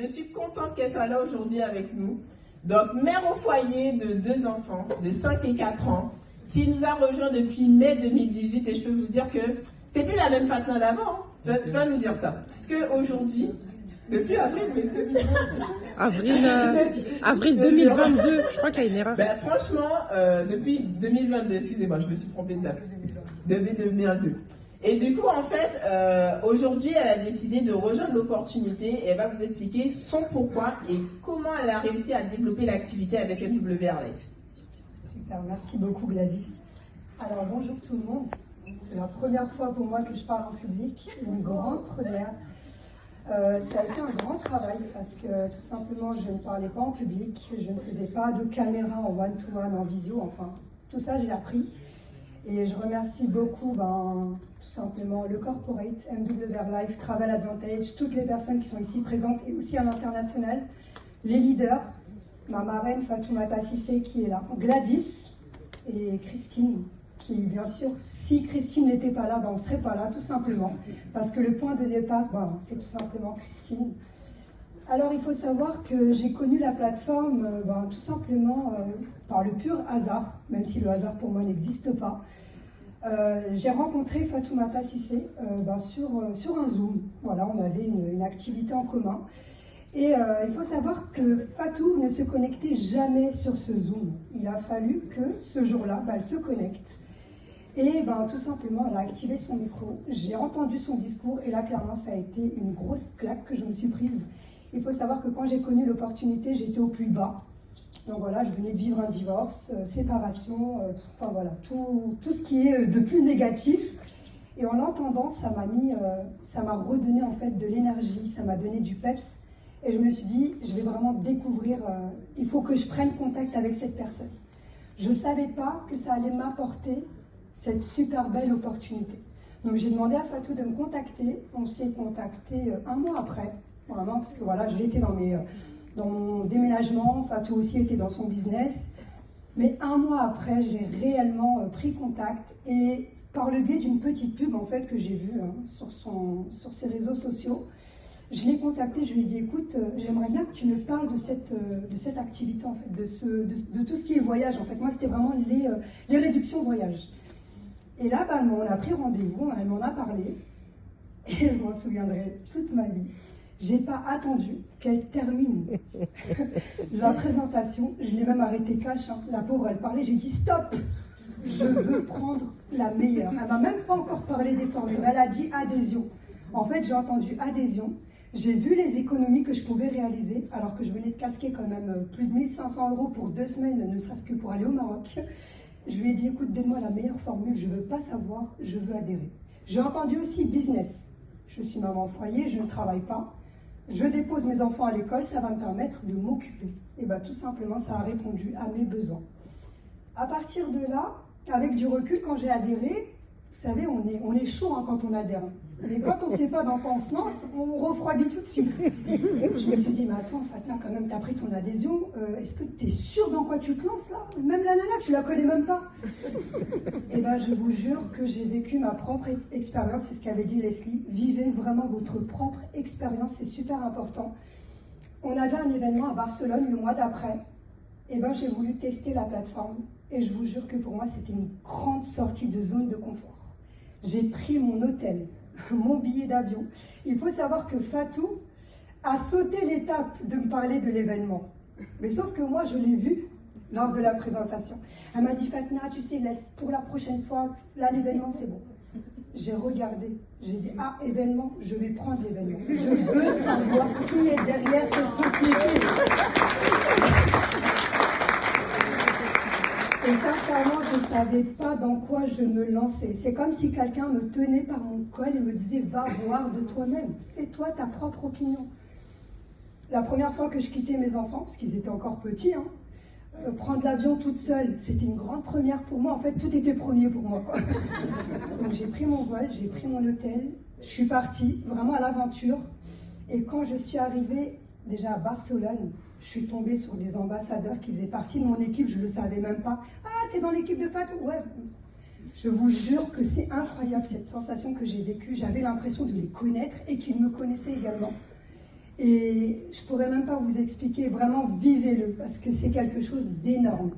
je suis contente qu'elle soit là aujourd'hui avec nous. Donc, mère au foyer de 2 enfants, de 5 et 4 ans, qui nous a rejoint depuis mai 2018, et je peux vous dire que c'est plus la même Fatna d'avant. Hein. Tu vas nous dire ça. Parce qu'aujourd'hui, depuis avril 2022. Avril 2022, je crois qu'il y a une erreur. Ben, franchement, depuis 2022, excusez-moi, je me suis trompée de date. Depuis 2022. Et du coup, en fait, aujourd'hui, elle a décidé de rejoindre l'opportunité et elle va vous expliquer son pourquoi et comment elle a réussi à développer l'activité avec MWR Life. Super, merci beaucoup Gladys. Alors bonjour tout le monde. C'est la première fois pour moi que je parle en public, une grande première. Ça a été un grand travail parce que tout simplement je ne parlais pas en public, je ne faisais pas de caméra en one-to-one, en visio, enfin tout ça j'ai appris. Et je remercie beaucoup tout simplement le corporate, MWR Life, Travel Advantage, toutes les personnes qui sont ici présentes et aussi à l'international, les leaders, ma marraine Fatoumata Sissé qui est là, Gladys et Christine, qui bien sûr, si Christine n'était pas là, on ne serait pas là tout simplement, parce que le point de départ, c'est tout simplement Christine. Alors il faut savoir que j'ai connu la plateforme tout simplement par le pur hasard, même si le hasard pour moi n'existe pas. J'ai rencontré Fatoumata Sissé sur un Zoom. Voilà, on avait une activité en commun. Et il faut savoir que Fatou ne se connectait jamais sur ce Zoom. Il a fallu que ce jour-là, elle se connecte. Et tout simplement, elle a activé son micro. J'ai entendu son discours et là, clairement, ça a été une grosse claque que je me suis prise. Il faut savoir que quand j'ai connu l'opportunité, j'étais au plus bas. Donc voilà, je venais de vivre un divorce, séparation, tout ce qui est de plus négatif. Et en l'entendant, ça m'a redonné en fait de l'énergie, ça m'a donné du peps. Et je me suis dit, je vais vraiment découvrir, il faut que je prenne contact avec cette personne. Je ne savais pas que ça allait m'apporter cette super belle opportunité. Donc j'ai demandé à Fatou de me contacter. On s'est contacté un mois après, vraiment, parce que voilà, j'étais dans mon déménagement, Fatou aussi était dans son business. Mais un mois après, j'ai réellement pris contact et par le biais d'une petite pub en fait que j'ai vue sur ses réseaux sociaux, je l'ai contacté, je lui ai dit écoute, j'aimerais bien que tu me parles de cette activité en fait, de tout ce qui est voyage en fait. Moi c'était vraiment les réductions voyage. Et là, on a pris rendez-vous, elle m'en a parlé et je m'en souviendrai toute ma vie. J'ai pas attendu qu'elle termine la présentation. Je l'ai même arrêté cash. Hein. La pauvre, elle parlait. J'ai dit stop. Je veux prendre la meilleure. Elle m'a même pas encore parlé des formules. Elle a dit adhésion. En fait, j'ai entendu adhésion. J'ai vu les économies que je pouvais réaliser, alors que je venais de casquer quand même plus de 1 500 € pour 2 semaines, ne serait-ce que pour aller au Maroc. Je lui ai dit écoute, donne-moi la meilleure formule. Je veux pas savoir. Je veux adhérer. J'ai entendu aussi business. Je suis maman au foyer. Je ne travaille pas. Je dépose mes enfants à l'école, ça va me permettre de m'occuper. Et tout simplement, ça a répondu à mes besoins. À partir de là, avec du recul, quand j'ai adhéré, vous savez, on est chaud quand on adhère. Mais quand on ne sait pas dans quoi on se lance, on refroidit tout de suite. Je me suis dit, mais attends, Fatma, quand même, tu as pris ton adhésion. Est-ce que tu es sûre dans quoi tu te lances là? Même la nana, tu la connais même pas. Et je vous jure que j'ai vécu ma propre expérience, c'est ce qu'avait dit Leslie. Vivez vraiment votre propre expérience, c'est super important. On avait un événement à Barcelone le mois d'après. Et j'ai voulu tester la plateforme. Et je vous jure que pour moi, c'était une grande sortie de zone de confort. J'ai pris mon hôtel, mon billet d'avion. Il faut savoir que Fatou a sauté l'étape de me parler de l'événement. Mais sauf que moi, je l'ai vu lors de la présentation. Elle m'a dit, Fatna, tu sais, pour la prochaine fois, là, l'événement, c'est bon. J'ai regardé, j'ai dit, événement, je vais prendre l'événement. Je veux savoir qui est derrière cette société. Et sincèrement, je ne savais pas dans quoi je me lançais. C'est comme si quelqu'un me tenait par mon col et me disait, va voir de toi-même, fais-toi ta propre opinion. La première fois que je quittais mes enfants, parce qu'ils étaient encore petits, prendre l'avion toute seule, c'était une grande première pour moi. En fait, tout était premier pour moi, quoi. Donc j'ai pris mon vol, j'ai pris mon hôtel, je suis partie vraiment à l'aventure. Et quand je suis arrivée déjà à Barcelone, je suis tombée sur des ambassadeurs qui faisaient partie de mon équipe, je ne le savais même pas. Ah, t'es dans l'équipe de Fatou? Ouais. Je vous jure que c'est incroyable cette sensation que j'ai vécue. J'avais l'impression de les connaître et qu'ils me connaissaient également. Et je pourrais même pas vous expliquer, vraiment vivez-le, parce que c'est quelque chose d'énorme.